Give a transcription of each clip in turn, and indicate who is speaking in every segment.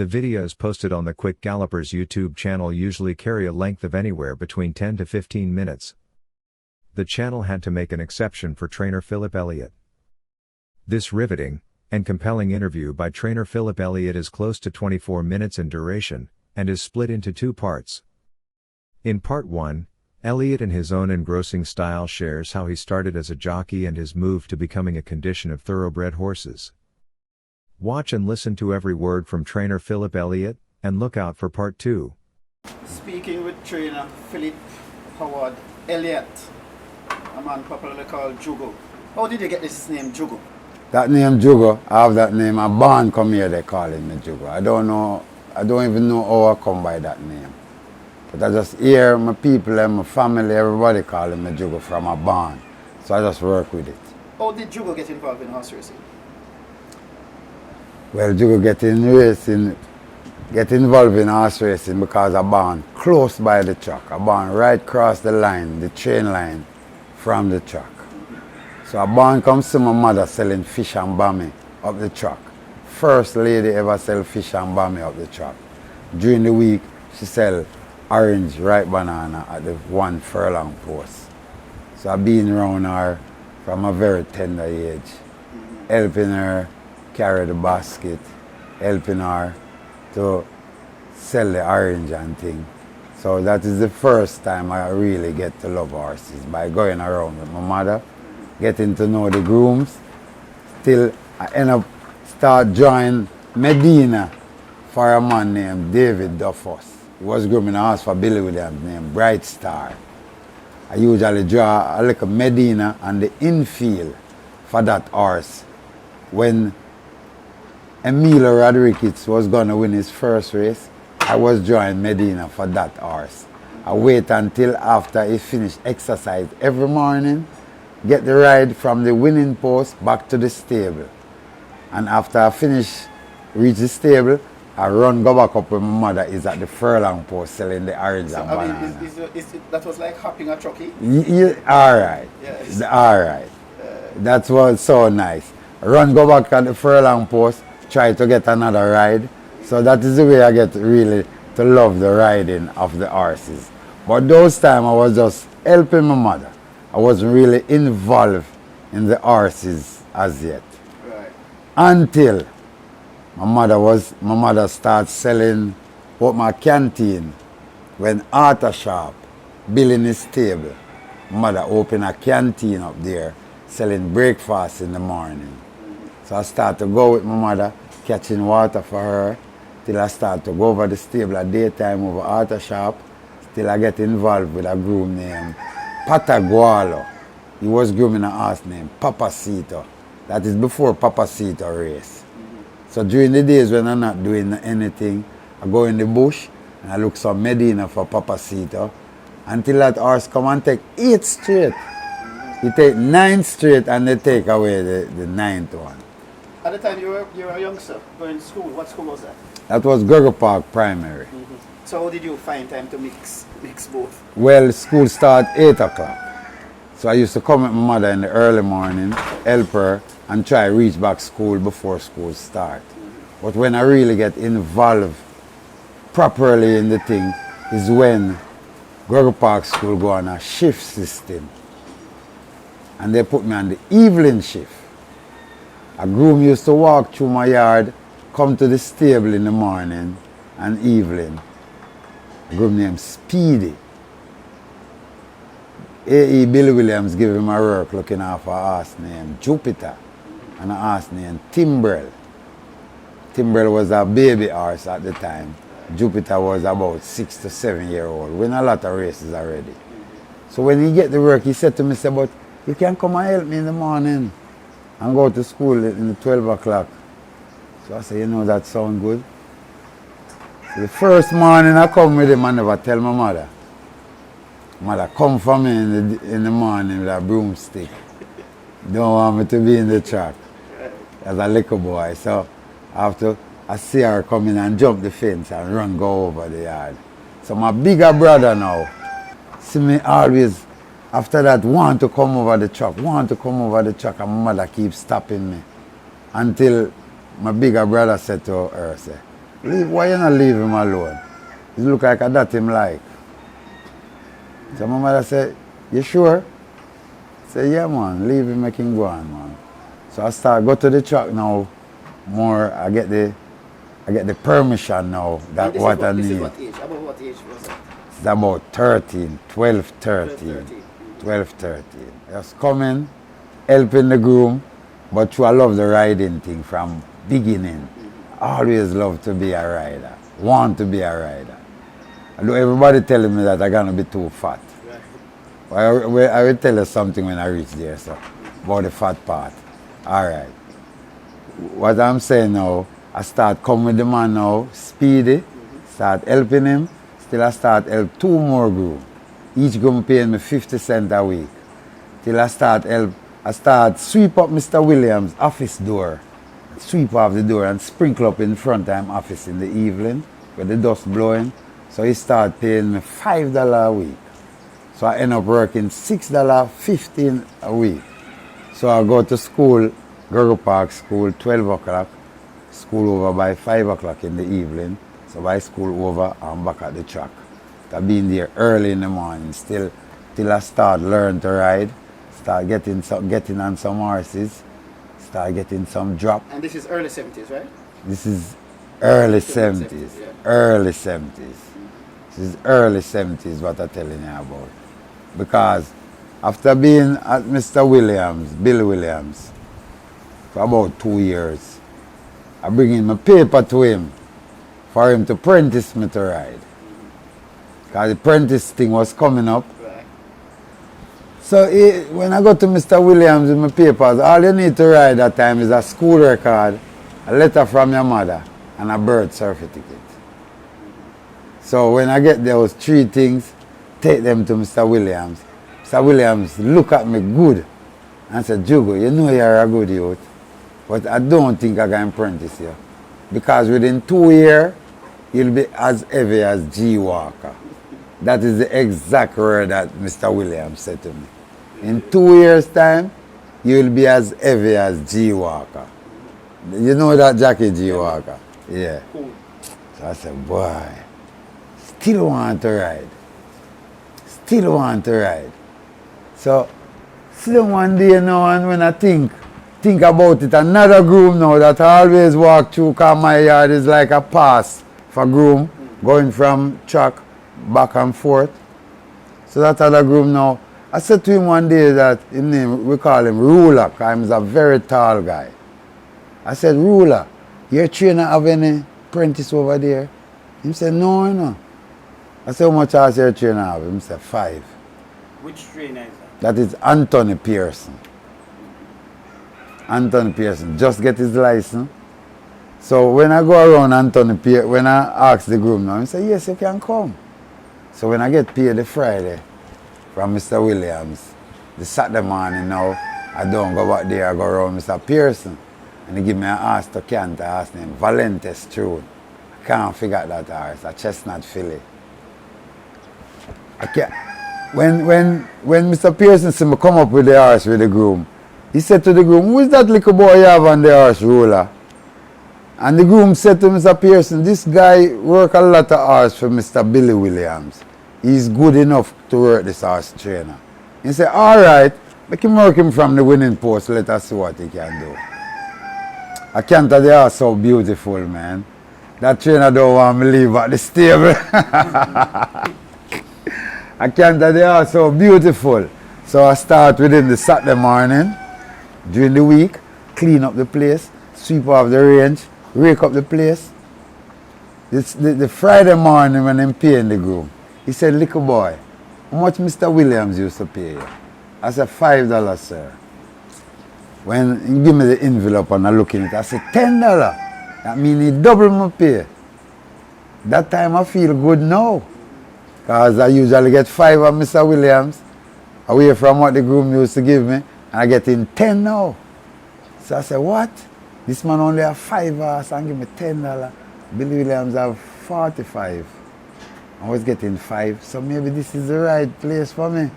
Speaker 1: The videos posted on the Quick Gallopers YouTube channel usually carry a length of anywhere between 10 to 15 minutes. The channel had to make an exception for trainer Phillip Elliott. This riveting and compelling interview by trainer Phillip Elliott is close to 24 minutes in duration, and is split into two parts. In part 1, Elliott in his own engrossing style shares how he started as a jockey and his move to becoming a condition of thoroughbred horses. Watch and listen to every word from trainer Phillip Elliott, and look out for part 2.
Speaker 2: Speaking with trainer Phillip Elliott, a man popularly called Jugo. How did you get this name Jugo?
Speaker 3: That name Jugo, I have that name. A born come here, they calling me Jugo. I don't even know how I come by that name. But I just hear my people and my family, everybody calling me Jugo from a barn. So I just work with it.
Speaker 2: How did Jugo get involved in horse racing?
Speaker 3: Well, Jugo get involved in horse racing because I born close by the track. I born right across the line, the train line from the track. So I born come see my mother selling fish and bami up the track. First lady ever sell fish and bami up the track. During the week, she sell orange ripe banana at the 1 furlong post. So I've been around her from a very tender age, helping her carry the basket, helping her to sell the orange and thing. So that is the first time I really get to love horses, by going around with my mother, getting to know the grooms, till I end up start joining Medina for a man named David Duffus. He was grooming a horse for Billy Williams named Bright Star. I usually draw a little Medina and the infield for that horse. When Emilio Rodriguez was going to win his first race, I was drawing Medina for that horse. I wait until after he finished exercise every morning, get the ride from the winning post back to the stable. And after I reach the stable, I go back up with my mother is at the furlong post selling the orange and banana.
Speaker 2: That was like hopping a truckie?
Speaker 3: All right.
Speaker 2: Yes.
Speaker 3: All right. That was so nice. Go back at the furlong post, try to get another ride. So that is the way I get really to love the riding of the horses. But those times I was just helping my mother. I wasn't really involved in the horses as yet.
Speaker 2: Right.
Speaker 3: Until my mother started selling what my canteen when Arthur Sharp building his stable. My mother opened a canteen up there selling breakfast in the morning. So I started to go with my mother, catching water for her, till I started to go over the stable at daytime over Arthur Sharp, till I get involved with a groom named Patagualo. He was grooming a horse named Papacito. That is before Papacito race. So during the days when I'm not doing anything, I go in the bush and I look some Medina for Papacito until that horse come and take 8 straight. He take 9 straight and they take away the 9th one.
Speaker 2: At the time you were a youngster going to school. What school was that?
Speaker 3: That was Gregor Park Primary.
Speaker 2: So how did you find time to mix both?
Speaker 3: Well, school start 8 o'clock. So I used to come with my mother in the early morning, help her, and try to reach back school before school start. But when I really get involved properly in the thing is when Gregor Park School go on a shift system. And they put me on the evening shift. A groom used to walk through my yard, come to the stable in the morning and evening. A groom named Speedy. A.E. Billy Williams gave him a work looking after a horse named Jupiter and a horse named Timbrel. Timbrel was a baby horse at the time. Jupiter was about 6 to 7 year old, win a lot of races already. So when he get the work, he said to me, but you can come and help me in the morning and go to school in the 12 o'clock. So I said, you know, that sounds good. So the first morning I come with him, I never tell my mother. Mother come for me in the morning with a broomstick. Don't want me to be in the track as a little boy. So after I see her come in and jump the fence and run go over the yard. So my bigger brother now, see me always, after that, want to come over the truck, and my mother keeps stopping me. Until my bigger brother said to her, say, Why you not leave him alone? He look like a that him like. So my mother said, you sure? I said, yeah man, leave him, make him go on, man. So I start go to the track now more. I get the permission now that what I need.
Speaker 2: This is what age? About what age was it?
Speaker 3: It's about 13, 12, 13. 12, 13. Just coming, helping the groom, but I love the riding thing from beginning. Always love to be a rider, want to be a rider. Although everybody telling me that I'm gonna be too fat. I will tell you something when I reach there, so about the fat part. All right. What I'm saying now, I start coming with the man now, speedy, start helping him, still I start help 2 more groom. Each groom paying me 50 cents a week. Till I start sweep up Mr. Williams' office door. Sweep off the door and sprinkle up in front of him office in the evening with the dust blowing. So he start paying me $5 a week. So I end up working $6.15 a week. So I go to school, Gurgle Park School, 12 o'clock. School over by 5 o'clock in the evening. So by school over, I'm back at the track. I've been there early in the morning still till I start learn to ride, start getting on some horses, start getting some drop.
Speaker 2: And this is early 70s, right?
Speaker 3: This is early 70s.
Speaker 2: Yeah.
Speaker 3: Early 70s. This is early 70s what I'm telling you about. Because after being at Mr. Williams, Bill Williams, for about 2 years, I bring in my paper to him for him to apprentice me to ride. Because the apprentice thing was coming up.
Speaker 2: Right.
Speaker 3: So when I go to Mr. Williams with my papers, all you need to ride that time is a school record, a letter from your mother, and a birth certificate. So when I get those 3 things, take them to Mr. Williams. Mr. Williams look at me good and said, Jugo, you know you're a good youth, but I don't think I can apprentice you. Because within 2 years, you'll be as heavy as G Walker. That is the exact word that Mr. Williams said to me. In 2 years' time, you'll be as heavy as G Walker. You know that jockey G Walker? Yeah.
Speaker 2: Cool.
Speaker 3: So I said, boy, still want to ride. Still want to ride. So, still one day now, and when I think about it, another groom now that I always walk through, because my yard is like a pass for groom, going from track back and forth. So that other groom now, I said to him one day that his name, we call him Ruler, because he's a very tall guy. I said, Ruler, your trainer have any apprentice over there? He said, no, no. I said, how much does your trainer have? He said, 5.
Speaker 2: Which trainer is that?
Speaker 3: That is Anthony Pearson. Anthony Pearson just get his license. So when I go around Anthony Pearson, when I ask the groom now, he say, yes, you can come. So when I get paid the Friday from Mr. Williams, the Saturday morning now, I don't go back there, I go around Mr. Pearson. And he give me an horse to canter, horse named Valentes Tune. I can't figure out that horse, a chestnut filly. I can't. When Mr. Pearson see me come up with the horse with the groom, he said to the groom, who is that little boy you have on the horse, Ruler? And the groom said to Mr. Pearson, this guy work a lot of hours for Mr. Billy Williams. He's good enough to work this horse trainer. He said, all right, make him work him from the winning post, let us see what he can do. I can't tell the horse so beautiful, man. That trainer don't want me to leave at the stable. I can't tell the horse so beautiful. So I start with him the Saturday morning, during the week, clean up the place, sweep off the range, rake up the place. The Friday morning when I'm paying the groom, he said, little boy, how much Mr. Williams used to pay you? I said, $5, sir. When he give me the envelope and I look in it, I said, $10. That means he double my pay. That time I feel good now. Because I usually get 5 of Mr. Williams, away from what the groom used to give me, and I get in 10 now. So I said, what? This man only have 5 hours and give me $10. Billy Williams have 45. I was getting 5, so maybe this is the right place for me.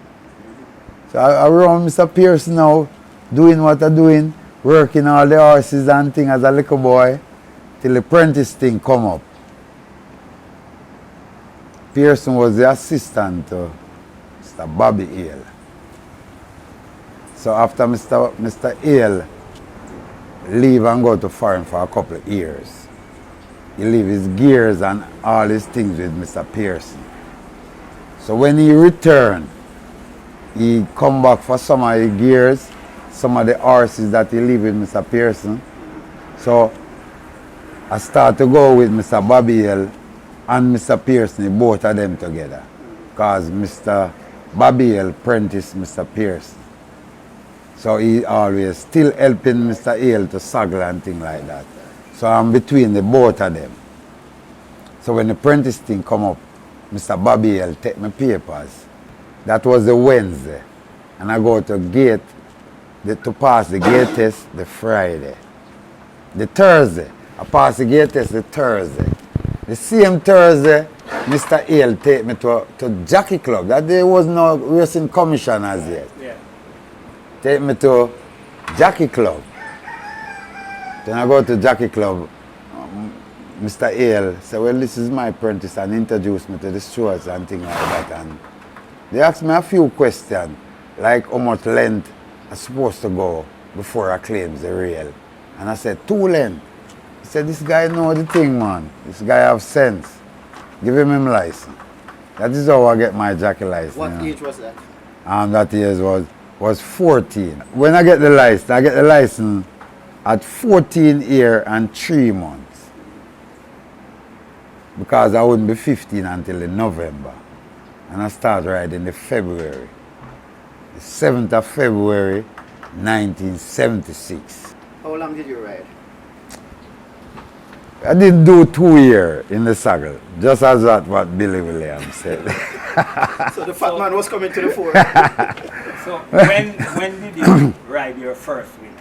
Speaker 3: So I run Mr. Pierce now, doing what I'm doing, working all the horses and things as a little boy, till the apprentice thing come up. Pearson was the assistant to Mr. Bobby Hale. So after Mr. Hale leave and go to foreign for a couple of years, he leave his gears and all his things with Mr. Pearson. So when he returned, he come back for some of the gears, some of the horses that he leave with Mr. Pearson. So I start to go with Mr. Bobby Hale and Mr. Pearson, both of them together. Because Mr. Bobby Hale apprenticed Mr. Pearson. So he always still helping Mr. Hale to saddle and things like that. So I'm between the both of them. So when the apprentice thing come up, Mr. Bobby Hale take my papers. That was the Wednesday. And I go to gate, to pass the gate test the Friday. The Thursday, I pass the gate test the Thursday. The same Thursday, Mr. Hale take me to Jockey Club. That day was no racing commission as yet.
Speaker 2: Yeah.
Speaker 3: Take me to Jockey Club. Then I go to Jockey Club. Mr. Hale said, well, this is my apprentice, and introduced me to the stewards and things like that. And they asked me a few questions, like how much length I'm supposed to go before I claim the rail. And I said, 2 length. He said, this guy know the thing, man. This guy have sense. Give him license. That is how I get my jockey license.
Speaker 2: What
Speaker 3: you know.
Speaker 2: age was that?
Speaker 3: That age was 14. When I get the license at 14 years and 3 months. Because I wouldn't be 15 until in November. And I start riding in February. The 7th of February, 1976.
Speaker 2: How long did you ride?
Speaker 3: I didn't do 2 years in the saddle, just as what Billy Williams said.
Speaker 2: So the fat man was coming to the fore.
Speaker 4: So when did you ride your first win?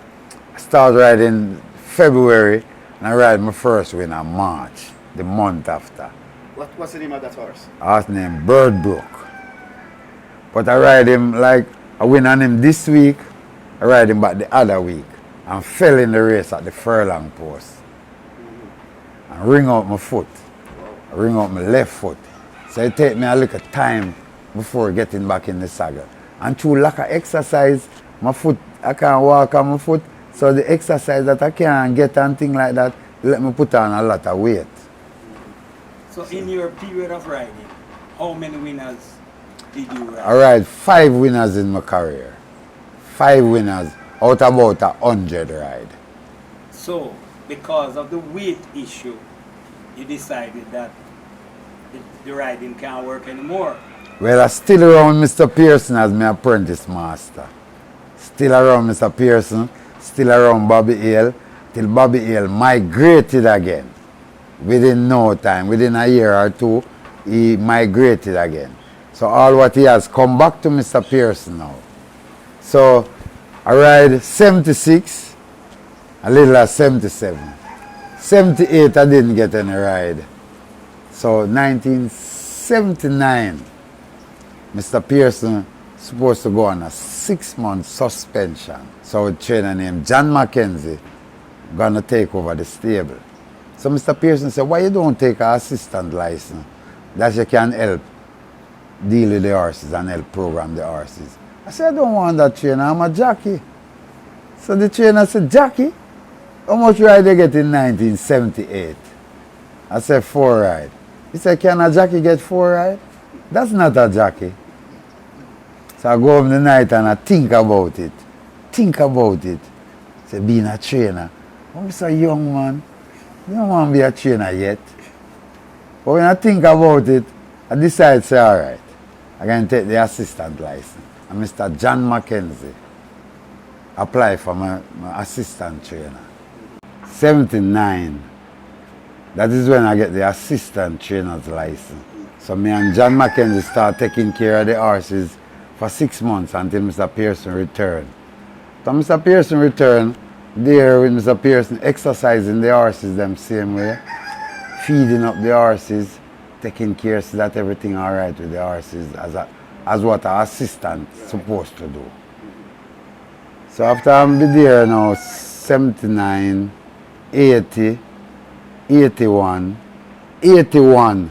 Speaker 3: I started riding February, and I ride my first win in March, the month after.
Speaker 2: What's the name of that horse?
Speaker 3: Horse named Birdbrook. But I ride him like, I win on him this week, I ride him back the other week, and fell in the race at the furlong post. And ring out my foot. I ring out my left foot. So it take me a little time before getting back in the saddle. And through lack of exercise, my foot, I can't walk on my foot. So the exercise that I can't get and things like that, let me put on a lot of weight.
Speaker 4: So in your period of riding, how many winners did you ride?
Speaker 3: I ride 5 winners in my career. 5 winners out about 100 ride.
Speaker 4: So because of the weight issue, you decided that the riding can't work anymore.
Speaker 3: Well, I'm still around Mr. Pearson as my apprentice master. Still around Mr. Pearson, still around Bobby Hale, till Bobby Hale migrated again. Within no time, within a year or 2, he migrated again. So all what he has come back to Mr. Pearson now. So I ride 76, a little at 77. 78 I didn't get any ride. So 1979, Mr. Pearson supposed to go on a 6-month suspension. So a trainer named John Mackenzie gonna take over the stable. So Mr. Pearson said, why you don't take an assistant license that you can help deal with the horses and help program the horses? I said, I don't want that trainer, I'm a jockey. So the trainer said, jockey? How much ride they get in 1978? I said, 4 ride. He said, can a jockey get 4 ride? That's not a jockey. So I go home the night and I think about it. Think about it. I said, being a trainer. I'm so young man. You don't want to be a trainer yet. But when I think about it, I decide to say, all right, I'm going to take the assistant license. And Mr. John Mackenzie apply for my assistant trainer. 79, that is when I get the assistant trainer's license. So me and John Mackenzie start taking care of the horses for 6 months until Mr. Pearson returned. So Mr. Pearson returned, there with Mr. Pearson exercising the horses them same way, feeding up the horses, taking care so that everything all right with the horses as what an assistant supposed to do. So after I'm be there now, 79, 80, 81, 81,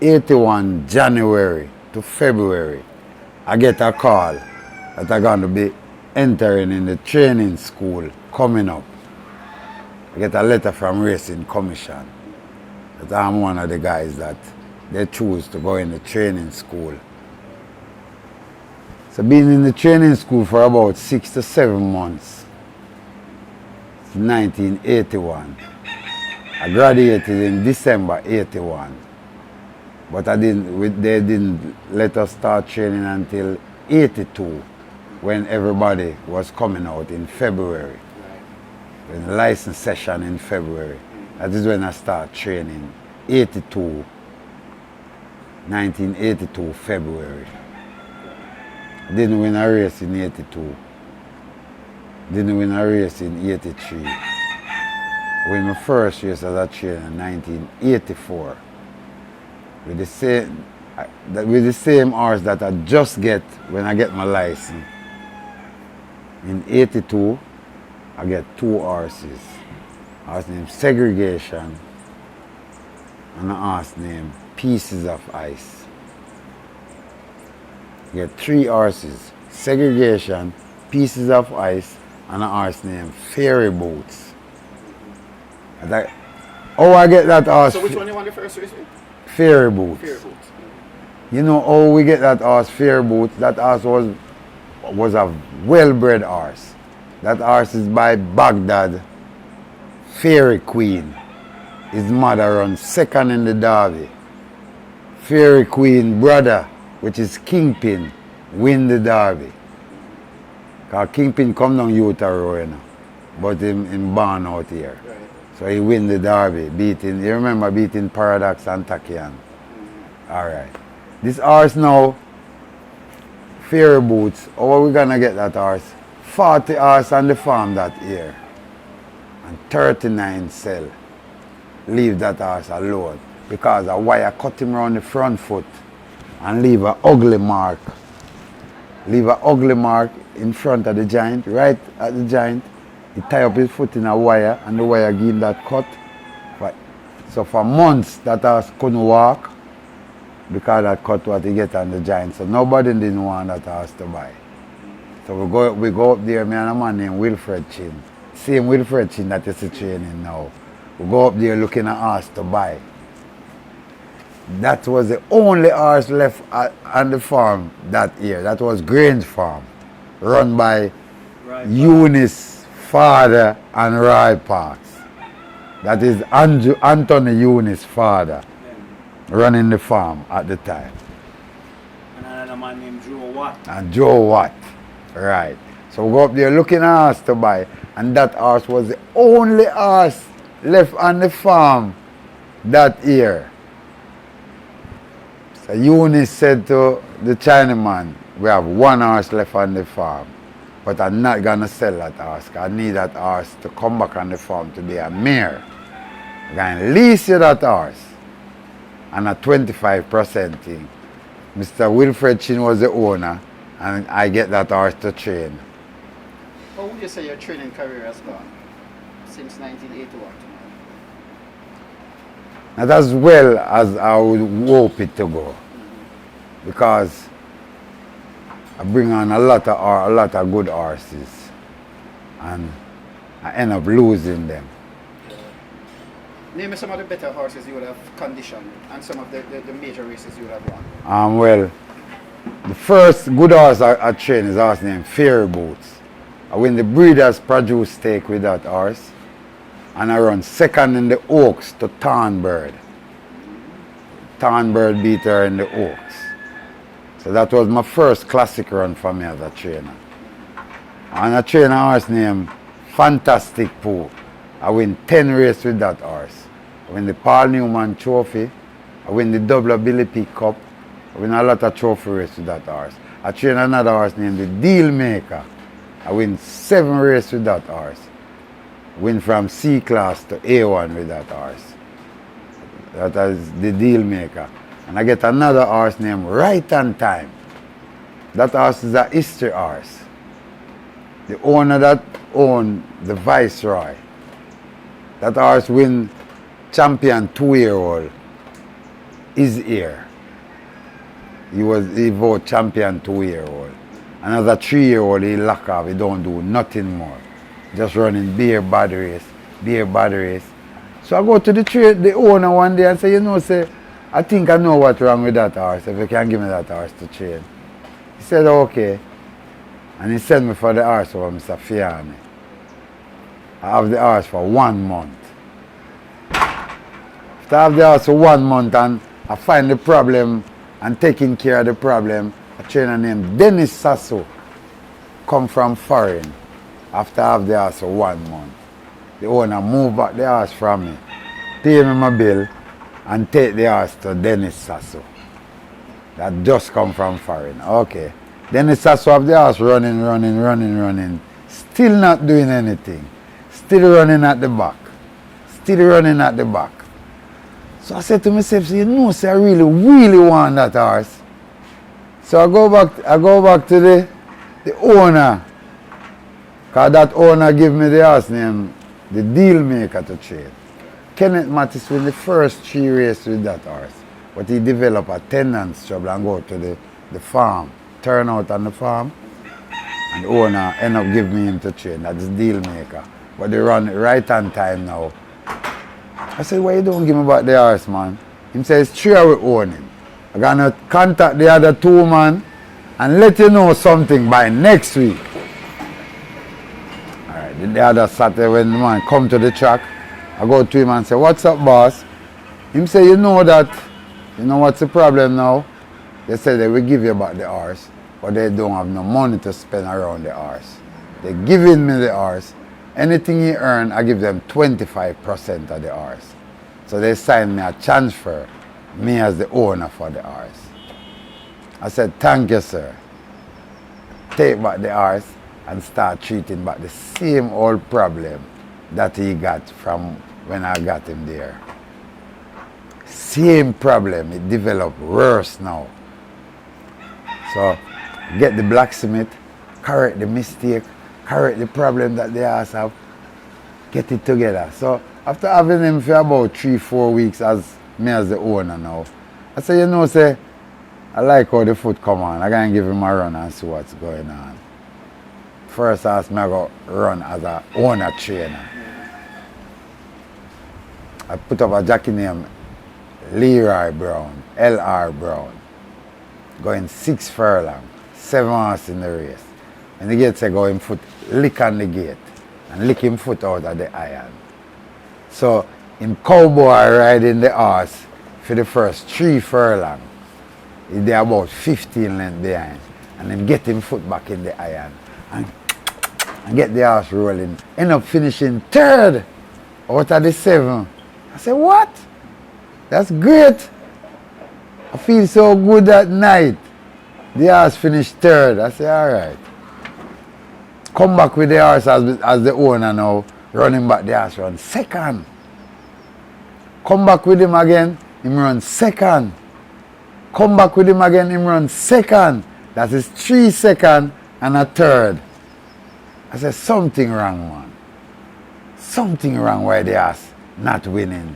Speaker 3: 1981 January to February, I get a call that I'm going to be entering in the training school coming up. I get a letter from Racing Commission that I'm one of the guys that they choose to go in the training school. So been in the training school for about 6 to 7 months. It's 1981. I graduated in December 81. But they didn't let us start training until 82, when everybody was coming out in February. When the license session in February. That is when I start training. 1982 February. Didn't win a race in 82. Didn't win a race in 83. Win my first race as a trainer in 1984. With the same horse that I just get when I get my license. In 82, I get 2 horses. A horse named Segregation and a horse named Pieces of Ice. I get 3 horses. Segregation, Pieces of Ice, and a horse named Fairy Boots. I get that horse.
Speaker 2: So which one you won the first race with?
Speaker 3: Fairy Boots.
Speaker 2: Fairy Boots.
Speaker 3: You know how we get that horse, Fairy Boots? That horse was a well-bred horse. That horse is by Baghdad, Fairy Queen. His mother runs second in the Derby. Fairy Queen brother, which is Kingpin, win the Derby. Because Kingpin come down Utah Road, you know, but him born out here.
Speaker 2: Right.
Speaker 3: So he win the Derby, you remember beating Paradox and Takian. Alright. This horse now, Fairy Boots, how are we gonna get that horse? 40 horse on the farm that year. And 39 sell. Leave that horse alone. Because a wire cut him around the front foot and leave an ugly mark. Leave an ugly mark in front of the giant, right at the giant. He tie up his foot in a wire and the wire give him that cut. So for months that horse couldn't walk because that cut what he get on the giant. So nobody didn't want that horse to buy. So we go up there, me and a man named Wilfred Chin. Same Wilfred Chin that is training now. We go up there looking at horse to buy. That was the only horse left on the farm that year. That was Grange Farm, run by Eunice father and Roy Parks. That is Anthony Eunice's father, running the farm at the time.
Speaker 4: And another man named Joe Watt.
Speaker 3: And Joe Watt, right. So we go up there looking at horse to buy, and that horse was the only horse left on the farm that year. So Eunice said to the Chinaman, we have 1 horse left on the farm, but I'm not going to sell that horse. I need that horse to come back on the farm to be a mare. I'm going to lease you that horse. And a 25% thing. Mr. Wilfred Chin was the owner, and I get that horse to train.
Speaker 2: How would you say your training career has gone since 1981?
Speaker 3: Not as well as I would hope it to go, because I bring on a lot of good horses, and I end up losing them.
Speaker 2: Name me some of the better horses you would have conditioned and some of the major races you would have won.
Speaker 3: Well, the first good horse I trained is a horse named Fairy Boots. I win the Breeders' Produce Stake with that horse. And I run second in the Oaks to Thornbird. Thornbird beat her in the Oaks. So that was my first classic run for me as a trainer. And I train a horse named Fantastic Pooh. I win 10 races with that horse. I win the Paul Newman Trophy. I win the WBLP Cup. I win a lot of trophy races with that horse. I train another horse named the Deal Maker. I win 7 races with that horse. Win from C class to A1 with that horse. That is the Deal Maker. And I get another horse named Right on Time. That horse is a history horse. The owner that owned the Viceroy. That horse win champion 2-year-old his ear. He vote champion 2-year-old. Another 3-year-old he lock off, he don't do nothing more. Just running bare bad race. So I go to the owner one day and say, you know, say, I think I know what's wrong with that horse, if you can give me that horse to train. He said, okay. And he sent me for the horse for Mr. Fiani. I have the horse for 1 month. After I have the horse for 1 month and I find the problem and taking care of the problem, a trainer named Dennis Sasso come from foreign after I have the horse for 1 month. The owner moved back the horse from me, pay me my bill and take the horse to Dennis Sasso. That just come from foreign. Okay. Dennis Sasso have the horse running. Still not doing anything. Still running at the back. So I said to myself, so you know, say I really want that horse. So I go back to the owner. Because that owner give me the horse name, the deal maker to train. Kenneth Mattis win the first 3 races with that horse. But he developed a tendons trouble and go to the farm, turn out on the farm. And the owner end up giving me him to train. That's the deal maker. But they run right on time now. I said, why you don't give me back the horse, man? He says, 3 I will own him. I'm going to contact the other 2 man and let you know something by next week. Alright, the other Saturday when the man come to the track, I go to him and say, what's up, boss? Him say, you know what's the problem now? They say they will give you back the horse, but they don't have no money to spend around the horse. They giving me the horse. Anything he earn, I give them 25% of the horse. So they sign me a transfer, me as the owner for the horse. I said, thank you, sir. Take back the horse and start treating back the same old problem that he got from when I got him there. Same problem, it developed worse now. So get the blacksmith, correct the mistake, correct the problem that the horse have, get it together. So after having him for about 3-4 weeks as me as the owner now, I say, you know, say, I like how the foot come on. I can give him a run and see what's going on. First horse I go run as a owner trainer. I put up a jockey named Leroy Brown, L.R. Brown, going 6 furlong, 7 horses in the race. And the gate say go him foot, lick on the gate and lick him foot out of the iron. So him cowboy riding the horse for the first 3 furlong. He's there about 15 lengths behind. And then get him foot back in the iron and get the horse rolling. End up finishing 3rd out of the 7. I said, what? That's great. I feel so good that night. The horse finished 3rd. I said, all right. Come back with the horse as the owner now, running back the horse run 2nd. Come back with him again, him run 2nd. Come back with him again, him run 2nd. That is 3 seconds and a 3rd. I said, something wrong, man. Something wrong why the horse not winning.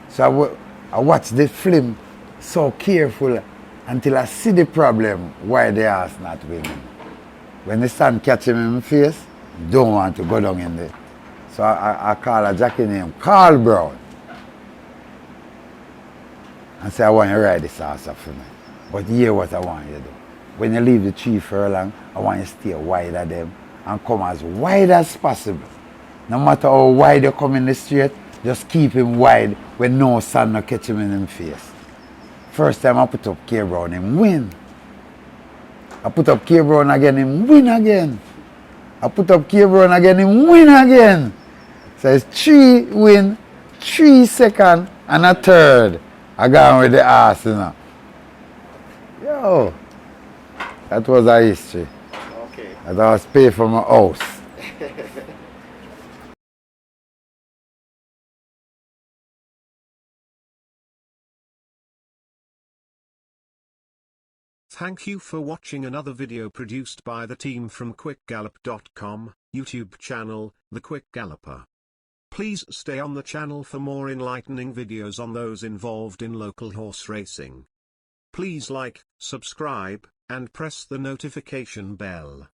Speaker 3: So I watched the film so careful until I see the problem why the horse not winning. When the sun catch him in my face, don't want to go down in there. So I call a jockey named Carl Brown. And say, I want you to ride this horse up for me. But hear what I want you to do. When you leave the 3 furlong, I want you to stay wide of them and come as wide as possible. No matter how wide you come in the straight, just keep him wide when no sun no catch him in the face. First time I put up K Brown, him win. I put up K Brown again, him win again. I put up K Brown again, him win again. So it's 3 win, 3 second, and a 3rd. I got on with the ass, you know. Yo, that was a history.
Speaker 2: Okay.
Speaker 3: That I was paid for my house.
Speaker 5: Thank you for watching another video produced by the team from QuickGallop.com, YouTube channel, The Quick Galloper. Please stay on the channel for more enlightening videos on those involved in local horse racing. Please like, subscribe, and press the notification bell.